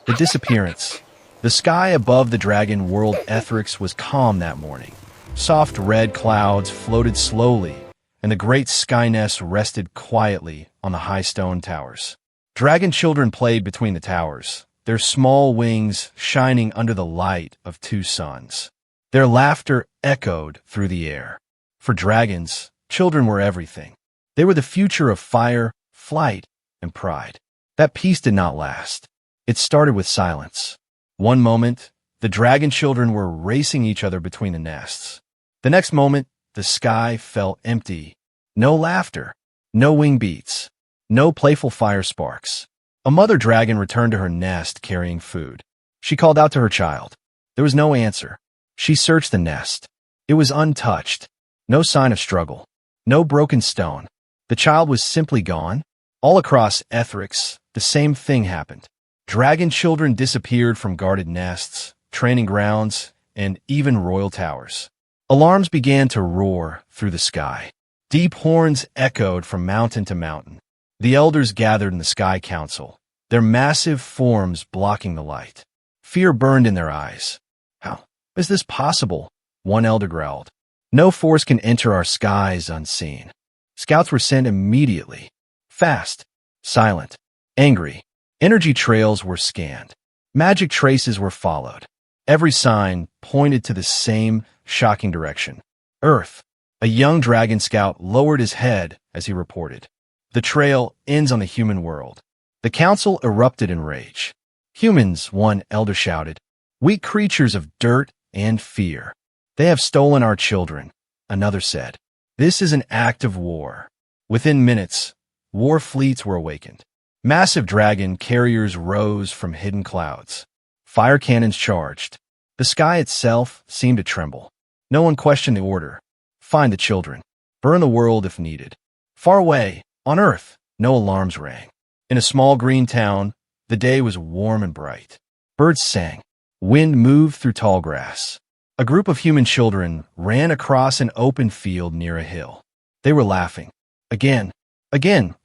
The disappearance. The sky above the dragon world Ethrix was calm that morning. Soft red clouds floated slowly, and the great Skyness rested quietly on the high stone towers. Dragon children played between the towers, their small wings shining under the light of two suns. Their laughter echoed through the air. For dragons, children were everything. They were the future of fire, flight, and pride. That peace did not last. It started with silence. One moment, the dragon children were racing each other between the nests. The next moment, the sky fell empty. No laughter, no wing beats, no playful fire sparks. A mother dragon returned to her nest carrying food. She called out to her child. There was no answer. She searched the nest. It was untouched. No sign of struggle. No broken stone. The child was simply gone. All across Ethrix, the same thing happened. Dragon children disappeared from guarded nests, training grounds, and even royal towers. Alarms began to roar through the sky. Deep horns echoed from mountain to mountain. The elders gathered in the Sky Council, their massive forms blocking the light. Fear burned in their eyes. How is this possible? One elder growled. No force can enter our skies unseen. Scouts were sent immediately. Fast, silent, angry. Energy trails were scanned. Magic traces were followed. Every sign pointed to the same shocking direction. Earth. A young dragon scout lowered his head as he reported. The trail ends on the human world. The council erupted in rage. Humans, one elder shouted. Weak creatures of dirt and fear. They have stolen our children, another said. This is an act of war. Within minutes, war fleets were awakened. Massive dragon carriers rose from hidden clouds. Fire cannons charged. The sky itself seemed to tremble. No one questioned the order. Find the children. Burn the world if needed. Far away, on Earth, no alarms rang. In a small green town, the day was warm and bright. Birds sang. Wind moved through tall grass. A group of human children ran across an open field near a hill. They were laughing. Again,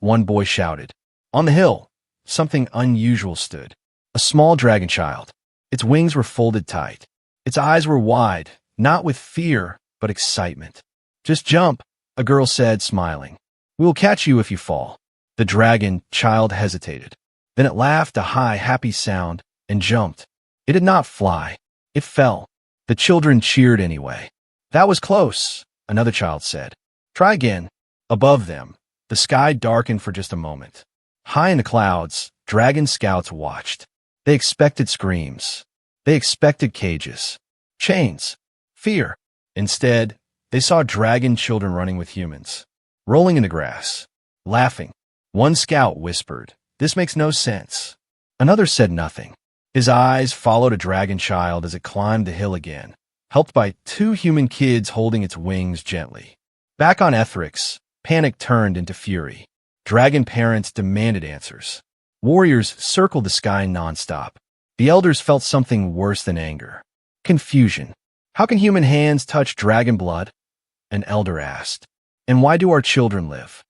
one boy shouted. On the hill, something unusual stood. A small dragon child. Its wings were folded tight. Its eyes were wide, not with fear, but excitement. Just jump, a girl said, smiling. We will catch you if you fall. The dragon child hesitated. Then it laughed a high, happy sound and jumped. It did not fly. It fell. The children cheered anyway. That was close, another child said. Try again. Above them, the sky darkened for just a moment. High in the clouds, dragon scouts watched. They expected screams. They expected cages, chains, fear. Instead, they saw dragon children running with humans, rolling in the grass, laughing. One scout whispered, "This makes no sense." Another said nothing. His eyes followed a dragon child as it climbed the hill again, helped by two human kids holding its wings gently. Back on Ethrix, panic turned into fury. Dragon parents demanded answers. Warriors circled the sky nonstop. The elders felt something worse than anger. Confusion. How can human hands touch dragon blood? An elder asked. And why do our children live?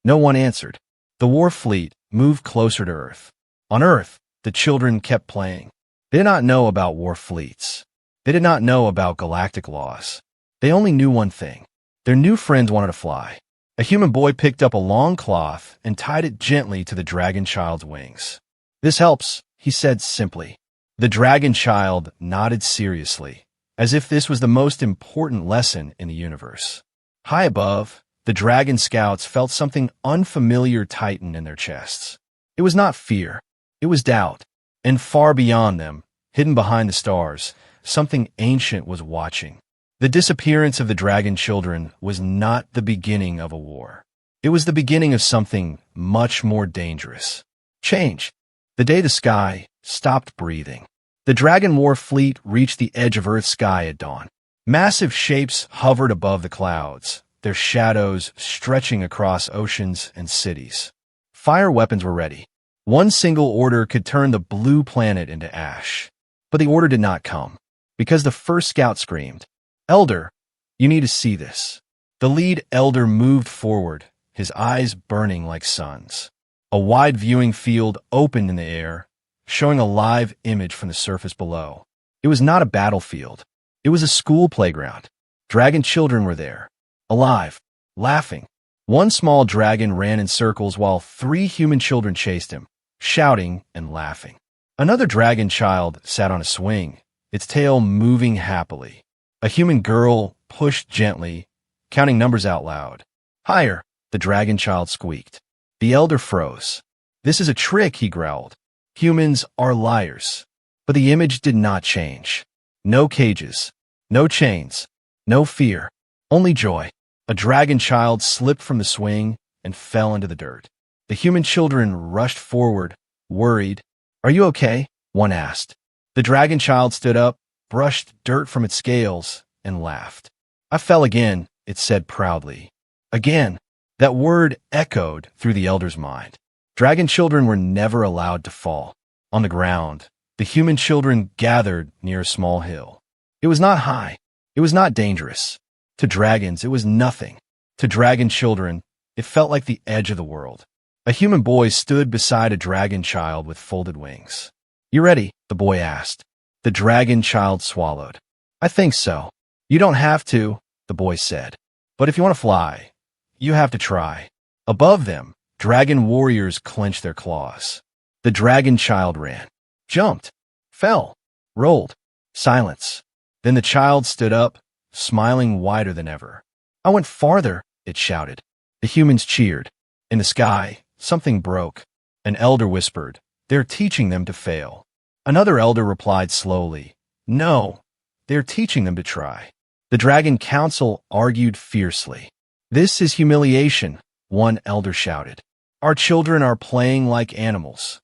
No one answered. The war fleet moved closer to Earth. On Earth, the children kept playing. They did not know about war fleets. They did not know about galactic laws. They only knew one thing. Their new friends wanted to fly. A human boy picked up a long cloth and tied it gently to the dragon child's wings. This helps, he said simply. The dragon child nodded seriously, as if this was the most important lesson in the universe. High above, the dragon scouts felt something unfamiliar tighten in their chests. It was not fear. It was doubt. And far beyond them, hidden behind the stars, something ancient was watching. The disappearance of the dragon children was not the beginning of a war. It was the beginning of something much more dangerous. Change. The day the sky stopped breathing. The dragon war fleet reached the edge of Earth's sky at dawn. Massive shapes hovered above the clouds, their shadows stretching across oceans and cities. Fire weapons were ready. One single order could turn the blue planet into ash. But the order did not come, because the first scout screamed, "Elder, you need to see this." The lead elder moved forward, his eyes burning like suns. A wide viewing field opened in the air, showing a live image from the surface below. It was not a battlefield. It was a school playground. Dragon children were there, alive, laughing. One small dragon ran in circles while 3 human children chased him, shouting and laughing. Another dragon child sat on a swing, its tail moving happily. A human girl pushed gently, counting numbers out loud. Higher, the dragon child squeaked. The elder froze. This is a trick, he growled. Humans are liars. But the image did not change. No cages, no chains, no fear, only joy. A dragon child slipped from the swing and fell into the dirt. The human children rushed forward, worried. Are you okay? One asked. The dragon child stood up, brushed dirt from its scales, and laughed. I fell again, it said proudly. Again. That word echoed through the elder's mind. Dragon children were never allowed to fall. On the ground, the human children gathered near a small hill. It was not high. It was not dangerous. To dragons, it was nothing. To dragon children, it felt like the edge of the world. A human boy stood beside a dragon child with folded wings. You ready? The boy asked. The dragon child swallowed. I think so. You don't have to, the boy said. But if you want to fly, you have to try. Above them, dragon warriors clenched their claws. The dragon child ran, jumped, fell, rolled. Silence. Then the child stood up, smiling wider than ever. I went farther, it shouted. The humans cheered. In the sky, something broke. An elder whispered, they're teaching them to fail. Another elder replied slowly, no, they're teaching them to try. The dragon council argued fiercely. This is humiliation, one elder shouted. Our children are playing like animals.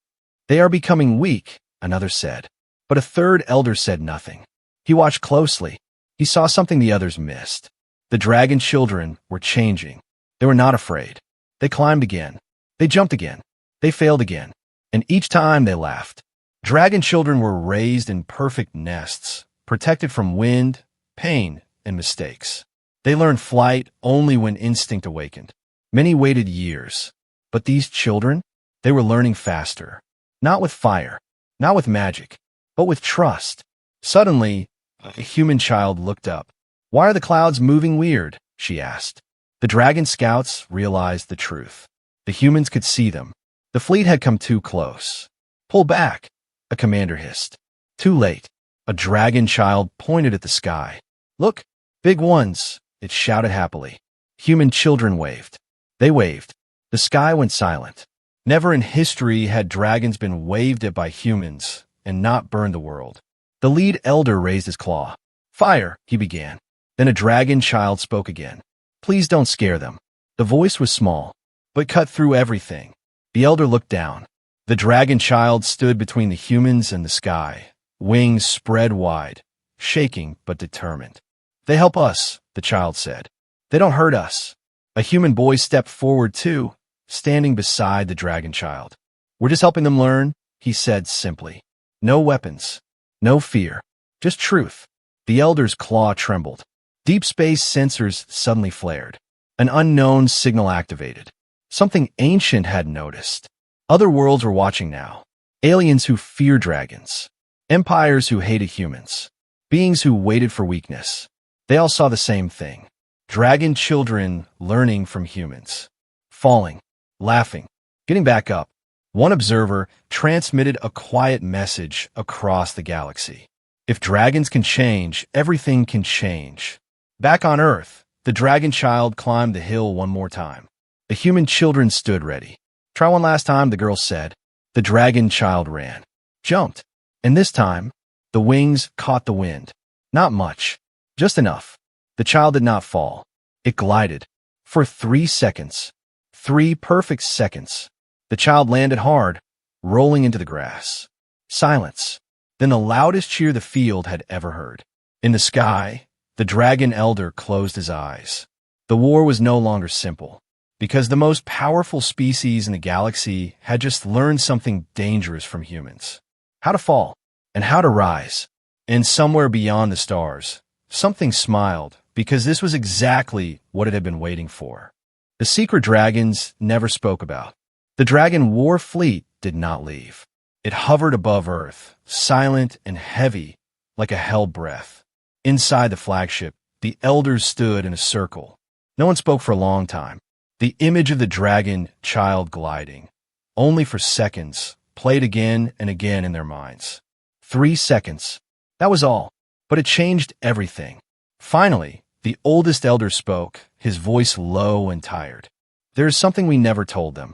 They are becoming weak, another said. But a third elder said nothing. He watched closely. He saw something the others missed. The dragon children were changing. They were not afraid. They climbed again. They jumped again. They failed again. And each time they laughed. Dragon children were raised in perfect nests, protected from wind, pain, and mistakes. They learned flight only when instinct awakened. Many waited years. But these children, they were learning faster. Not with fire, not with magic, but with trust. Suddenly, a human child looked up. Why are the clouds moving weird? She asked. The dragon scouts realized the truth. The humans could see them. The fleet had come too close. Pull back, a commander hissed. Too late. A dragon child pointed at the sky. Look, big ones, it shouted happily. Human children waved. They waved. The sky went silent. Never in history had dragons been waved at by humans and not burned the world. The lead elder raised his claw. Fire, he began. Then a dragon child spoke again. Please don't scare them. The voice was small, but cut through everything. The elder looked down. The dragon child stood between the humans and the sky, wings spread wide, shaking but determined. They help us, the child said. They don't hurt us. A human boy stepped forward too, standing beside the dragon child. We're just helping them learn, he said simply. No weapons, no fear, just truth. The elder's claw trembled. Deep space sensors suddenly flared. An unknown signal activated. Something ancient had noticed. Other worlds were watching now. Aliens who fear dragons. Empires who hated humans. Beings who waited for weakness. They all saw the same thing. Dragon children learning from humans. Falling, laughing, getting back up. One observer transmitted a quiet message across the galaxy. If dragons can change, everything can change. Back on Earth, the dragon child climbed the hill one more time. The human children stood ready. Try one last time, the girl said. The dragon child ran, jumped, and this time, the wings caught the wind. Not much, just enough. The child did not fall. It glided. For 3 seconds. 3 perfect seconds. The child landed hard, rolling into the grass. Silence. Then the loudest cheer the field had ever heard. In the sky, the dragon elder closed his eyes. The war was no longer simple, because the most powerful species in the galaxy had just learned something dangerous from humans. How to fall, and how to rise. And somewhere beyond the stars, something smiled, because this was exactly what it had been waiting for. The secret dragons never spoke about. The dragon war fleet did not leave. It hovered above Earth, silent and heavy, like a hell breath. Inside the flagship, the elders stood in a circle. No one spoke for a long time. The image of the dragon child gliding, only for seconds, played again and again in their minds. 3 seconds. That was all. But it changed everything. Finally, the oldest elder spoke, his voice low and tired. "There is something we never told them."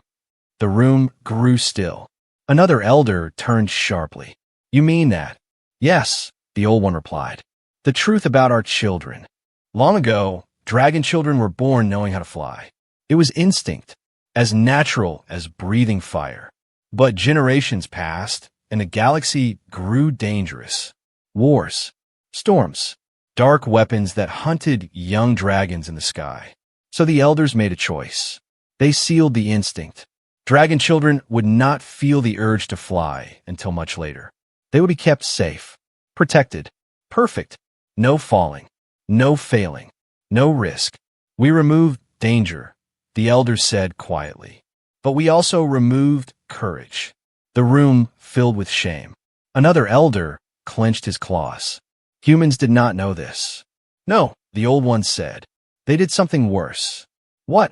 The room grew still. Another elder turned sharply. "You mean that?" "Yes," the old one replied. "The truth about our children. Long ago, dragon children were born knowing how to fly. It was instinct, as natural as breathing fire. But generations passed, and the galaxy grew dangerous. Wars, storms, dark weapons that hunted young dragons in the sky. So the elders made a choice. They sealed the instinct. Dragon children would not feel the urge to fly until much later. They would be kept safe, protected, perfect. No falling, no failing, no risk. We removed danger, the elders said quietly. But we also removed courage. The room filled with shame. Another elder clenched his claws. Humans did not know this. "No," the old one said. "They did something worse." "What?"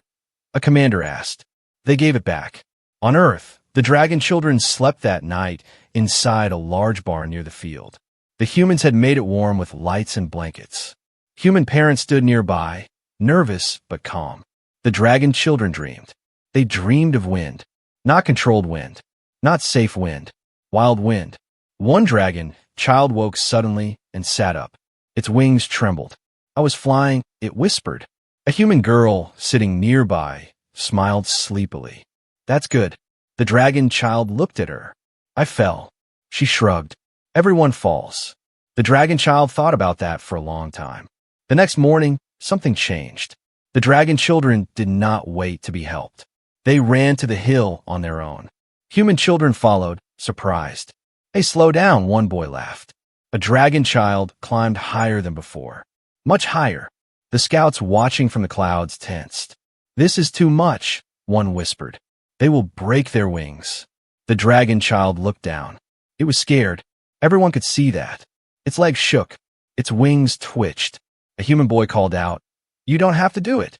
a commander asked. "They gave it back." On Earth, the dragon children slept that night inside a large barn near the field. The humans had made it warm with lights and blankets. Human parents stood nearby, nervous but calm. The dragon children dreamed. They dreamed of wind. Not controlled wind. Not safe wind. Wild wind. One dragon child woke suddenly and sat up. Its wings trembled. "I was flying," it whispered. A human girl sitting nearby smiled sleepily. "That's good." The dragon child looked at her. "I fell." She shrugged. Everyone falls. The dragon child thought about that for a long time. The next morning, something changed. The dragon children did not wait to be helped. They ran to the hill on their own. Human children followed, surprised. "Hey, slow down," one boy laughed. A dragon child climbed higher than before. Much higher. The scouts watching from the clouds tensed. "This is too much," one whispered. "They will break their wings." The dragon child looked down. It was scared. Everyone could see that. Its legs shook. Its wings twitched. A human boy called out, "You don't have to do it."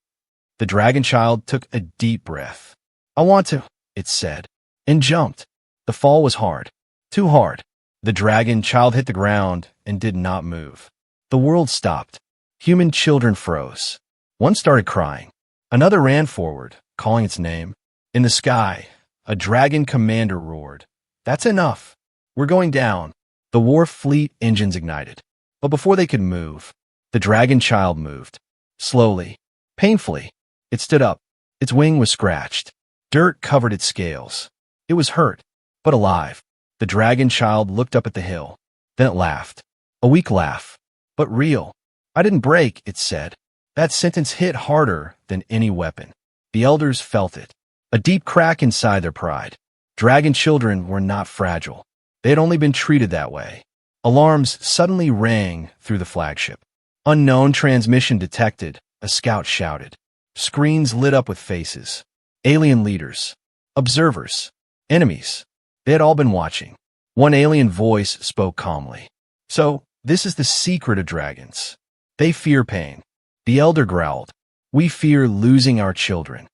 The dragon child took a deep breath. "I want to," it said, and jumped. The fall was hard. Too hard. The dragon child hit the ground and did not move. The world stopped. Human children froze. One started crying. Another ran forward, calling its name. In the sky, a dragon commander roared, "That's enough. We're going down." The war fleet engines ignited. But before they could move, the dragon child moved. Slowly, painfully, it stood up. Its wing was scratched. Dirt covered its scales. It was hurt, but alive. The dragon child looked up at the hill. Then it laughed. A weak laugh, but real. "I didn't break," it said. That sentence hit harder than any weapon. The elders felt it. A deep crack inside their pride. Dragon children were not fragile. They had only been treated that way. Alarms suddenly rang through the flagship. "Unknown transmission detected," a scout shouted. Screens lit up with faces. Alien leaders. Observers. Enemies. They had all been watching. One alien voice spoke calmly. "So, this is the secret of dragons. They fear pain." The elder growled. "We fear losing our children."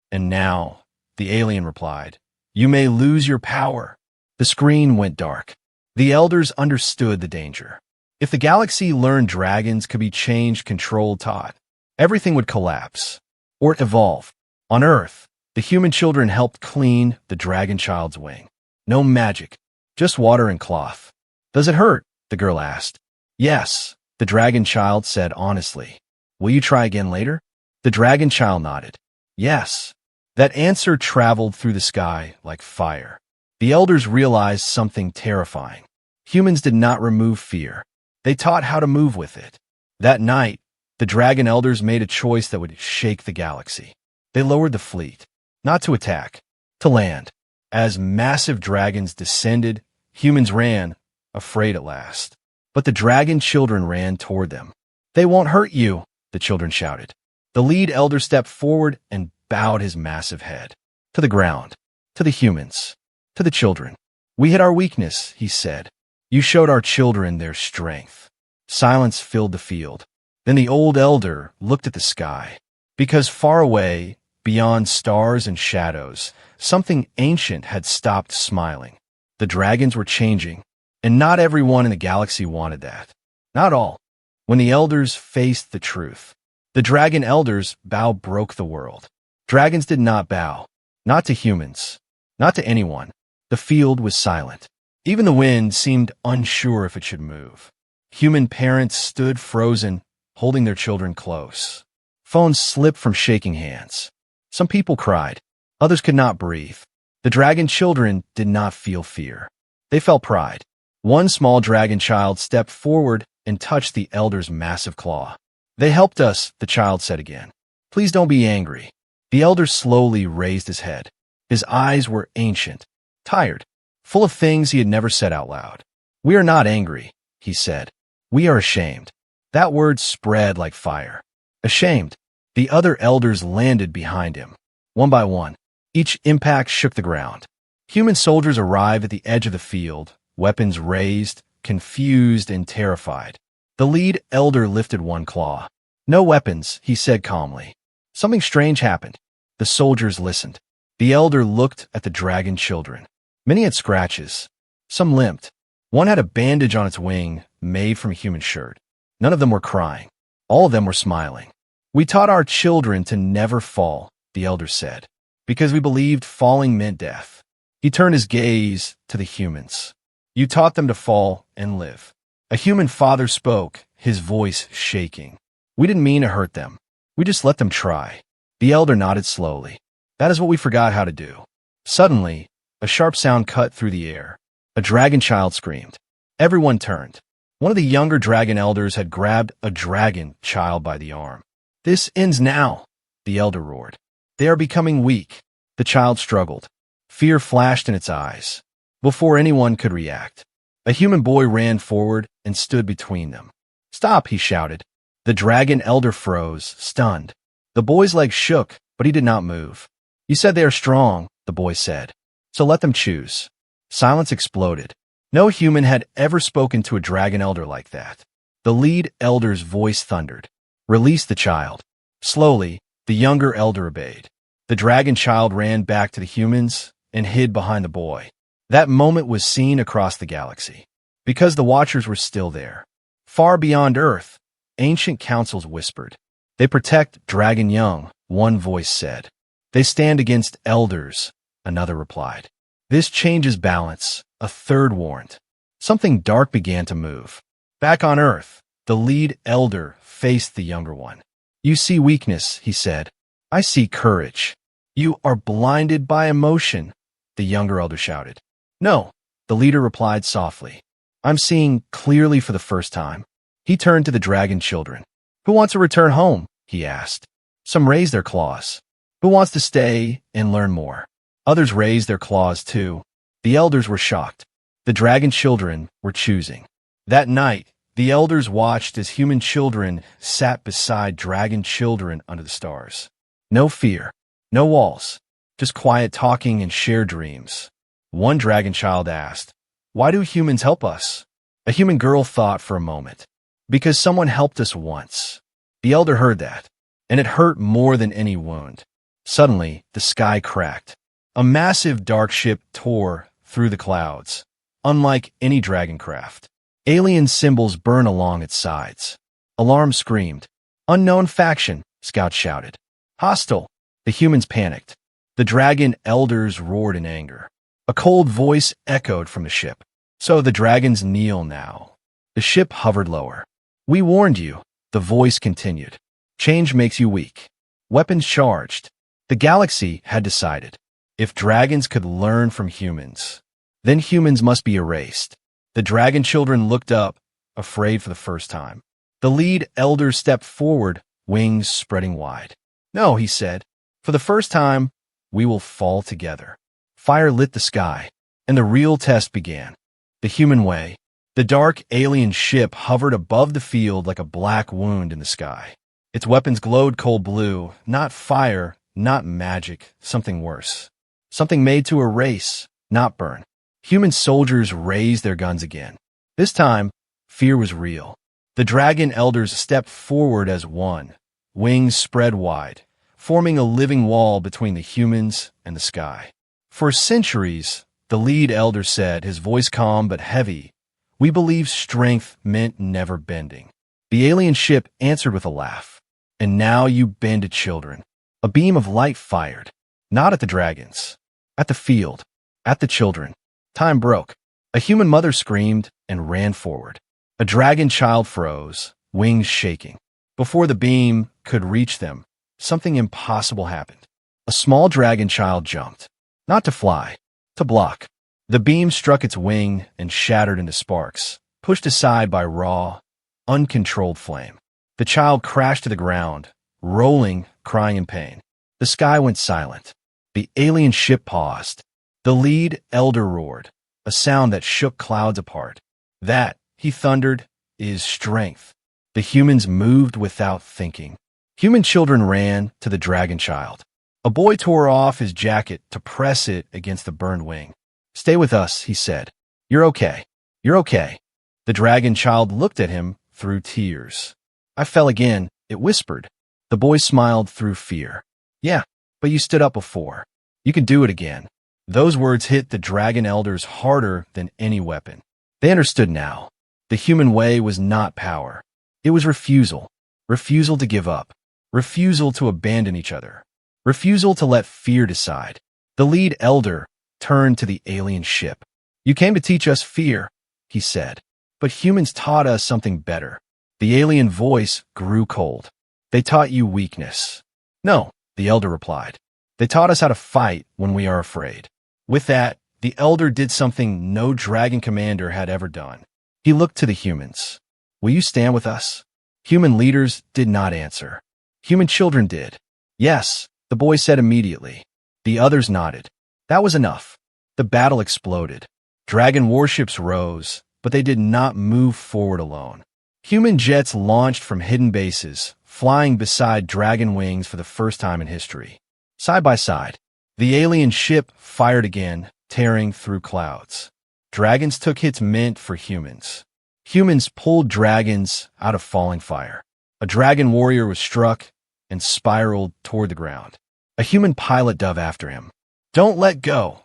"And now," the alien replied, "you may lose your power." The screen went dark. The elders understood the danger. If the galaxy learned dragons could be changed, controlled, taught, everything would collapse. Or evolve. On Earth, the human children helped clean the dragon child's wing. No magic, just water and cloth. "Does it hurt?" the girl asked. "Yes," the dragon child said honestly. "Will you try again later?" The dragon child nodded. "Yes." That answer traveled through the sky like fire. The elders realized something terrifying. Humans did not remove fear. They taught how to move with it. That night, the dragon elders made a choice that would shake the galaxy. They lowered the fleet, not to attack, to land. As massive dragons descended, humans ran, afraid at last. But the dragon children ran toward them. "They won't hurt you," the children shouted. The lead elder stepped forward and bowed his massive head. To the ground, to the humans, to the children. We hit our weakness, he said. You showed our children their strength. Silence filled the field. Then the old elder looked at the sky. Because far away, beyond stars and shadows, something ancient had stopped smiling. The dragons were changing, and not everyone in the galaxy wanted that. Not all. When the elders faced the truth, the dragon elders' bow broke the world. Dragons did not bow. Not to humans. Not to anyone. The field was silent. Even the wind seemed unsure if it should move. Human parents stood frozen, holding their children close. Phones slipped from shaking hands. Some people cried. Others could not breathe. The dragon children did not feel fear. They felt pride. One small dragon child stepped forward and touched the elder's massive claw. They helped us, the child said again. Please don't be angry. The elder slowly raised his head. His eyes were ancient, tired, full of things he had never said out loud. We are not angry, he said. We are ashamed. That word spread like fire. Ashamed. The other elders landed behind him. One by one, each impact shook the ground. Human soldiers arrived at the edge of the field, weapons raised, confused and terrified. The lead elder lifted one claw. No weapons, he said calmly. Something strange happened. The soldiers listened. The elder looked at the dragon children. Many had scratches. Some limped. One had a bandage on its wing, made from a human shirt. None of them were crying. All of them were smiling. We taught our children to never fall, the elder said, because we believed falling meant death. He turned his gaze to the humans. You taught them to fall and live. A human father spoke, his voice shaking. We didn't mean to hurt them. We just let them try. The elder nodded slowly. That is what we forgot how to do. Suddenly, a sharp sound cut through the air. A dragon child screamed. Everyone turned. One of the younger dragon elders had grabbed a dragon child by the arm. This ends now, the elder roared. They are becoming weak. The child struggled. Fear flashed in its eyes. Before anyone could react, a human boy ran forward and stood between them. Stop, he shouted. The dragon elder froze, stunned. The boy's legs shook, but he did not move. You said they are strong, the boy said. So let them choose. Silence exploded. No human had ever spoken to a dragon elder like that. The lead elder's voice thundered. Release the child. Slowly, the younger elder obeyed. The dragon child ran back to the humans and hid behind the boy. That moment was seen across the galaxy, because the Watchers were still there. Far beyond Earth, ancient councils whispered. They protect dragon young, one voice said. They stand against elders, another replied. This changes balance, a third warned. Something dark began to move. Back on Earth, the lead elder faced the younger one. You see weakness, he said. I see courage. You are blinded by emotion, the younger elder shouted. No, the leader replied softly. I'm seeing clearly for the first time. He turned to the dragon children. Who wants to return home? He asked. Some raised their claws. Who wants to stay and learn more? Others raised their claws too. The elders were shocked. The dragon children were choosing. That night, the elders watched as human children sat beside dragon children under the stars. No fear, no walls, just quiet talking and shared dreams. One dragon child asked, why do humans help us? A human girl thought for a moment. Because someone helped us once. The elder heard that, and it hurt more than any wound. Suddenly, the sky cracked. A massive dark ship tore through the clouds. Unlike any dragon craft, alien symbols burned along its sides. Alarm screamed. Unknown faction, scouts shouted. Hostile. The humans panicked. The dragon elders roared in anger. A cold voice echoed from the ship. So the dragons kneel now. The ship hovered lower. We warned you, the voice continued. Change makes you weak. Weapons charged. The galaxy had decided. If dragons could learn from humans, then humans must be erased. The dragon children looked up, afraid for the first time. The lead elder stepped forward, wings spreading wide. No, he said. For the first time, we will fall together. Fire lit the sky, and the real test began. The human way. The dark alien ship hovered above the field like a black wound in the sky. Its weapons glowed cold blue, not fire, not magic, something worse. Something made to erase, not burn. Human soldiers raised their guns again. This time, fear was real. The dragon elders stepped forward as one, wings spread wide, forming a living wall between the humans and the sky. For centuries, the lead elder said, his voice calm but heavy, "We believe strength meant never bending." The alien ship answered with a laugh. "And now you bend to children." A beam of light fired, not at the dragons, at the field, at the children. Time broke. A human mother screamed and ran forward. A dragon child froze, wings shaking. Before the beam could reach them, something impossible happened. A small dragon child jumped, not to fly, to block. The beam struck its wing and shattered into sparks, pushed aside by raw, uncontrolled flame. The child crashed to the ground, rolling, crying in pain. The sky went silent. The alien ship paused. The lead elder roared, a sound that shook clouds apart. "That," he thundered, "is strength." The humans moved without thinking. Human children ran to the dragon child. A boy tore off his jacket to press it against the burned wing. "Stay with us," he said. "You're okay. You're okay." The dragon child looked at him through tears. "I fell again," it whispered. The boy smiled through fear. "Yeah, but you stood up before. You can do it again." Those words hit the dragon elders harder than any weapon. They understood now. The human way was not power. It was refusal. Refusal to give up. Refusal to abandon each other. Refusal to let fear decide. The lead elder turned to the alien ship. "You came to teach us fear," he said. "But humans taught us something better." The alien voice grew cold. "They taught you weakness." "No," the elder replied. "They taught us how to fight when we are afraid." With that, the elder did something no dragon commander had ever done. He looked to the humans. "Will you stand with us?" Human leaders did not answer. Human children did. "Yes," the boy said immediately. The others nodded. That was enough. The battle exploded. Dragon warships rose, but they did not move forward alone. Human jets launched from hidden bases, flying beside dragon wings for the first time in history. Side by side, the alien ship fired again, tearing through clouds. Dragons took hits meant for humans. Humans pulled dragons out of falling fire. A dragon warrior was struck and spiraled toward the ground. A human pilot dove after him. "Don't let go,"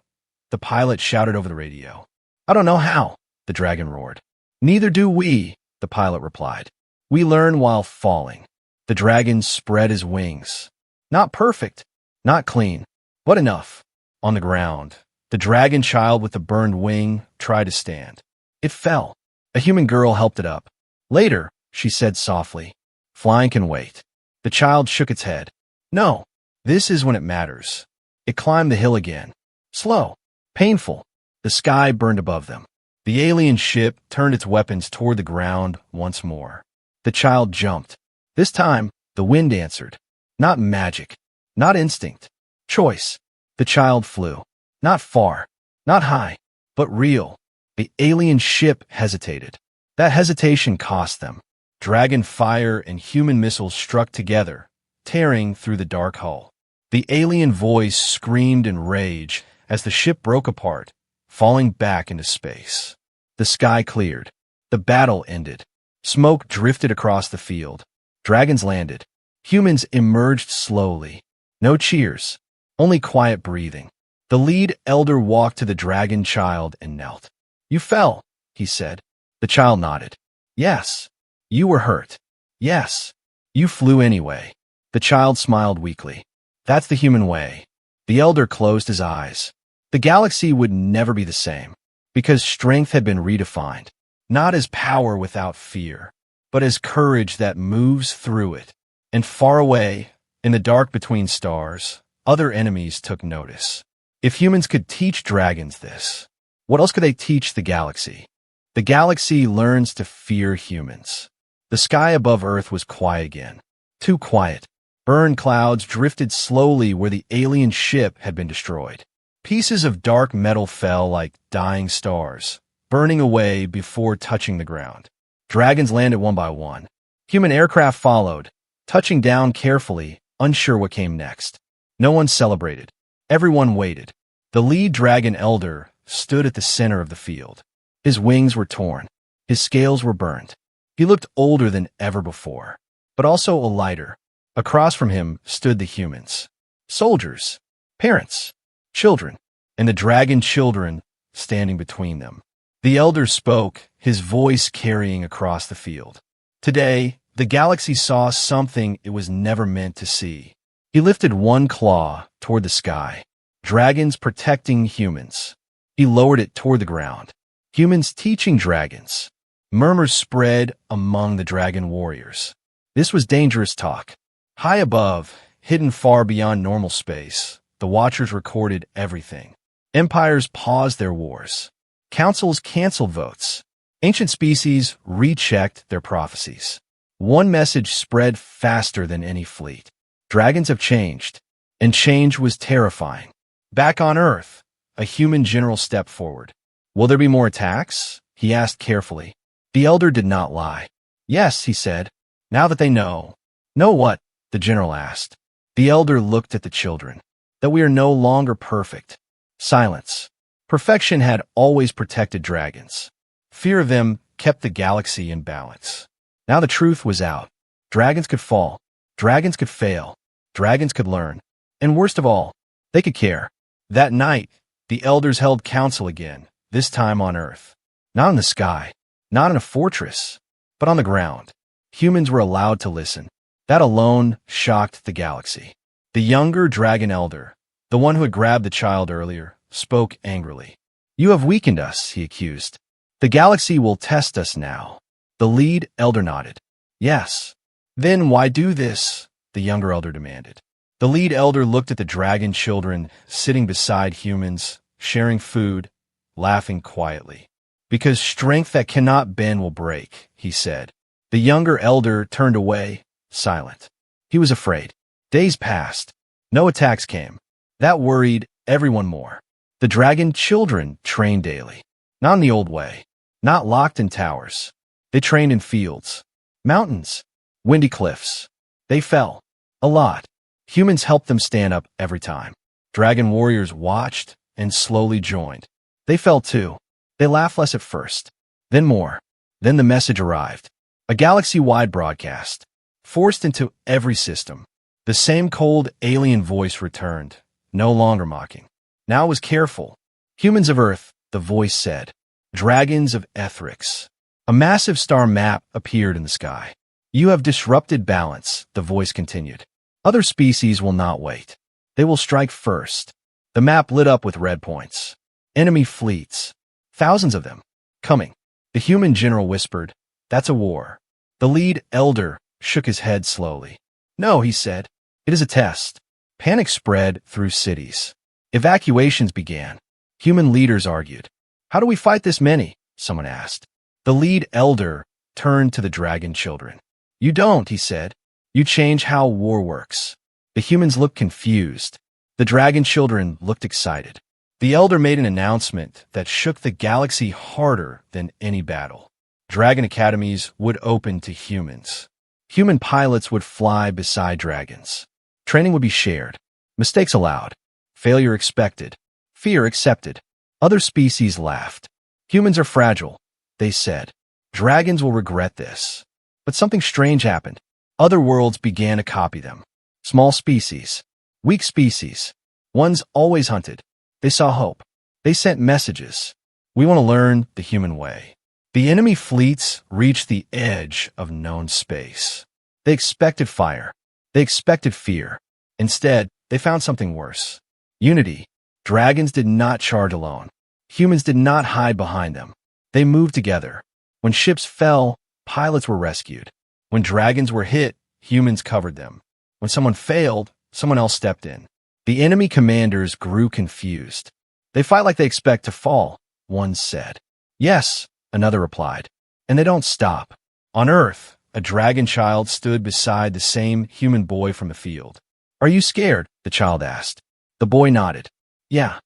the pilot shouted over the radio. "I don't know how," the dragon roared. "Neither do we," the pilot replied. "We learn while falling." The dragon spread his wings. Not perfect, not clean, but enough. On the ground, the dragon child with the burned wing tried to stand. It fell. A human girl helped it up. "Later," she said softly. "Flying can wait." The child shook its head. "No, this is when it matters." It climbed the hill again. Slow, painful. The sky burned above them. The alien ship turned its weapons toward the ground once more. The child jumped. This time, the wind answered. Not magic, not instinct. Choice. The child flew. Not far, not high, but real. The alien ship hesitated. That hesitation cost them. Dragon fire and human missiles struck together, tearing through the dark hull. The alien voice screamed in rage as the ship broke apart, falling back into space. The sky cleared. The battle ended. Smoke drifted across the field. Dragons landed. Humans emerged slowly. No cheers, only quiet breathing. The lead elder walked to the dragon child and knelt. "You fell," he said. The child nodded. "Yes." "You were hurt." "Yes." "You flew anyway." The child smiled weakly. "That's the human way." The elder closed his eyes. The galaxy would never be the same, because strength had been redefined, not as power without fear, but as courage that moves through it. And far away, in the dark between stars, other enemies took notice. If humans could teach dragons this, what else could they teach the galaxy? The galaxy learns to fear humans. The sky above Earth was quiet again. Too quiet. Burned clouds drifted slowly where the alien ship had been destroyed. Pieces of dark metal fell like dying stars, burning away before touching the ground. Dragons landed one by one. Human aircraft followed, touching down carefully, unsure what came next. No one celebrated. Everyone waited. The lead dragon elder stood at the center of the field. His wings were torn. His scales were burned. He looked older than ever before, but also a lighter. Across from him stood the humans. Soldiers, parents, children, and the dragon children standing between them. The elder spoke, his voice carrying across the field. Today, the galaxy saw something it was never meant to see. He lifted one claw toward the sky. Dragons protecting humans. He lowered it toward the ground. Humans teaching dragons. Murmurs spread among the dragon warriors. This was dangerous talk. High above, hidden far beyond normal space, the Watchers recorded everything. Empires paused their wars. Councils canceled votes. Ancient species rechecked their prophecies. One message spread faster than any fleet. Dragons have changed, and change was terrifying. Back on Earth, a human general stepped forward. Will there be more attacks? He asked carefully. The elder did not lie. Yes, he said. Now that they know. Know what? The general asked. The elder looked at the children. That we are no longer perfect. Silence. Perfection had always protected dragons. Fear of them kept the galaxy in balance. Now the truth was out. Dragons could fall. Dragons could fail. Dragons could learn. And worst of all, they could care. That night, the elders held council again, this time on Earth. Not in the sky, not in a fortress, but on the ground. Humans were allowed to listen. That alone shocked the galaxy. The younger dragon elder, the one who had grabbed the child earlier, spoke angrily. You have weakened us, he accused. The galaxy will test us now. The lead elder nodded. Yes. Then why do this? The younger elder demanded. The lead elder looked at the dragon children sitting beside humans, sharing food, laughing quietly. Because strength that cannot bend will break, he said. The younger elder turned away, silent. He was afraid. Days passed. No attacks came. That worried everyone more. The dragon children trained daily. Not in the old way. Not locked in towers. They trained in fields, mountains, windy cliffs. They fell. A lot. Humans helped them stand up every time. Dragon warriors watched and slowly joined. They fell too. They laughed less at first. Then more. Then the message arrived. A galaxy-wide broadcast. Forced into every system. The same cold alien voice returned, no longer mocking. Now it was careful. Humans of Earth, the voice said. Dragons of Etherix. A massive star map appeared in the sky. You have disrupted balance, the voice continued. Other species will not wait. They will strike first. The map lit up with red points. Enemy fleets. Thousands of them. Coming. The human general whispered, that's a war. The lead elder shook his head slowly. No, he said. It is a test. Panic spread through cities. Evacuations began. Human leaders argued. How do we fight this many? Someone asked. The lead elder turned to the dragon children. You don't, he said. You change how war works. The humans looked confused. The dragon children looked excited. The elder made an announcement that shook the galaxy harder than any battle. Dragon academies would open to humans. Human pilots would fly beside dragons. Training would be shared. Mistakes allowed. Failure expected. Fear accepted. Other species laughed. Humans are fragile, they said. Dragons will regret this. But something strange happened. Other worlds began to copy them. Small species. Weak species. Ones always hunted. They saw hope. They sent messages. We want to learn the human way. The enemy fleets reached the edge of known space. They expected fire. They expected fear. Instead, they found something worse. Unity. Dragons did not charge alone. Humans did not hide behind them. They moved together. When ships fell, pilots were rescued. When dragons were hit, humans covered them. When someone failed, someone else stepped in. The enemy commanders grew confused. They fight like they expect to fall, one said. Yes, another replied. And they don't stop. On Earth, a dragon child stood beside the same human boy from the field. Are you scared? The child asked. The boy nodded. Yeah.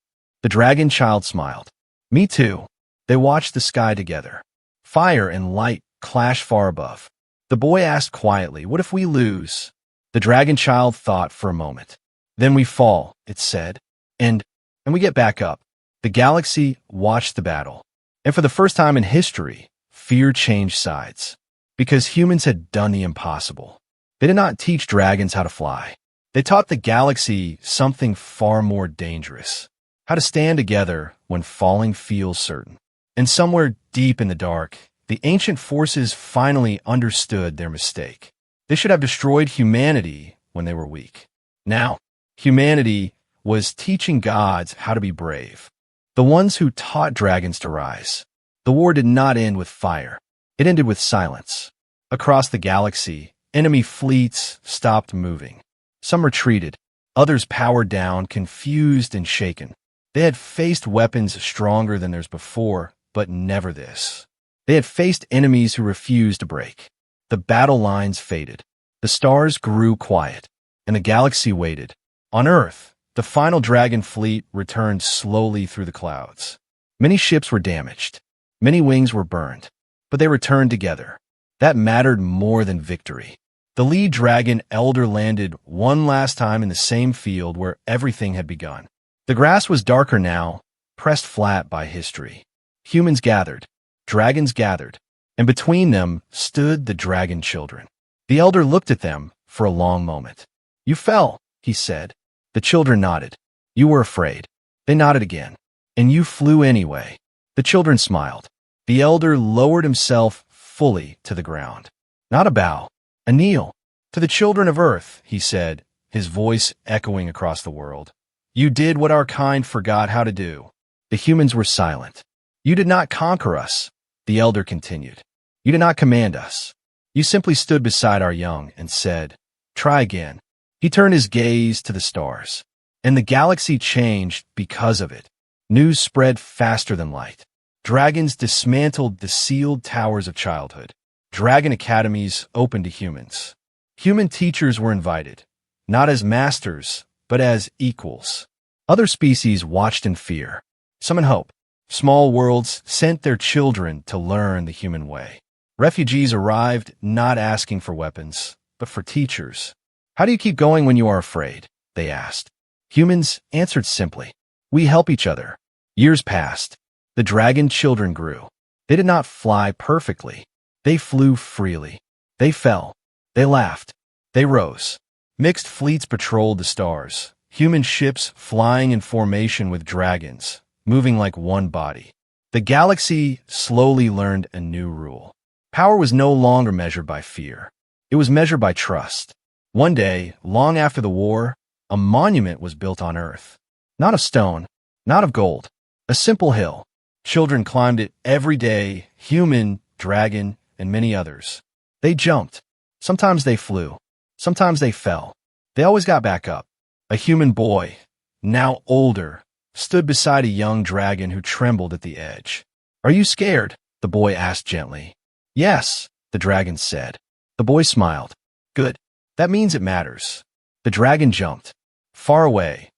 The dragon child smiled. Me too. They watched the sky together. Fire and light clashed far above. The boy asked quietly, what if we lose? The dragon child thought for a moment. Then we fall, it said. And we get back up. The galaxy watched the battle, and for the first time in history, fear changed sides. Because humans had done the impossible. They did not teach dragons how to fly. They taught the galaxy something far more dangerous. How to stand together when falling feels certain. And somewhere deep in the dark, the ancient forces finally understood their mistake. They should have destroyed humanity when they were weak. Now, humanity was teaching gods how to be brave. The ones who taught dragons to rise. The war did not end with fire. It ended with silence. Across the galaxy, enemy fleets stopped moving. Some retreated. Others powered down, confused and shaken. They had faced weapons stronger than theirs before, but never this. They had faced enemies who refused to break. The battle lines faded. The stars grew quiet, and the galaxy waited. On Earth, the final dragon fleet returned slowly through the clouds. Many ships were damaged. Many wings were burned, but they returned together. That mattered more than victory. The lead dragon elder landed one last time in the same field where everything had begun. The grass was darker now, pressed flat by history. Humans gathered, dragons gathered, and between them stood the dragon children. The elder looked at them for a long moment. "You fell," he said. The children nodded. "You were afraid." They nodded again. "And you flew anyway." The children smiled. The elder lowered himself fully to the ground. Not a bow, a kneel. "To the children of Earth," he said, his voice echoing across the world. "You did what our kind forgot how to do." The humans were silent. "You did not conquer us," the elder continued. "You did not command us. You simply stood beside our young and said, 'Try again.'" He turned his gaze to the stars, and the galaxy changed because of it. News spread faster than light. Dragons dismantled the sealed towers of childhood. Dragon academies opened to humans. Human teachers were invited, not as masters, but as equals. Other species watched in fear, some in hope. Small worlds sent their children to learn the human way. Refugees arrived not asking for weapons, but for teachers. "How do you keep going when you are afraid?" they asked. Humans answered simply, "We help each other." Years passed. The dragon children grew. They did not fly perfectly. They flew freely. They fell. They laughed. They rose. Mixed fleets patrolled the stars, human ships flying in formation with dragons, moving like one body. The galaxy slowly learned a new rule. Power was no longer measured by fear. It was measured by trust. One day, long after the war, a monument was built on Earth. Not of stone, not of gold, a simple hill. Children climbed it every day, human, dragon, and many others. They jumped. Sometimes they flew. Sometimes they fell. They always got back up. A human boy, now older, stood beside a young dragon who trembled at the edge. "Are you scared?" the boy asked gently. "Yes," the dragon said. The boy smiled. "Good. That means it matters." The dragon jumped. Far away,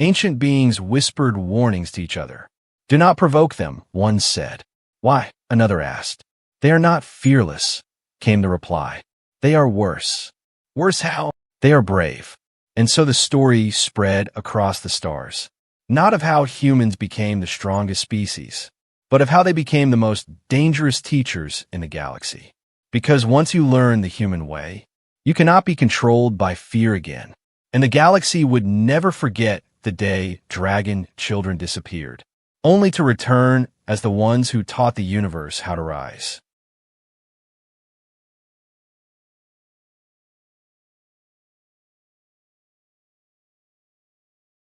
ancient beings whispered warnings to each other. "Do not provoke them," one said. "Why?" another asked. "They are not fearless," came the reply. "They are worse." "Worse how?" "They are brave." And so the story spread across the stars. Not of how humans became the strongest species, but of how they became the most dangerous teachers in the galaxy. Because once you learn the human way, you cannot be controlled by fear again. And the galaxy would never forget the day dragon children disappeared, only to return as the ones who taught the universe how to rise.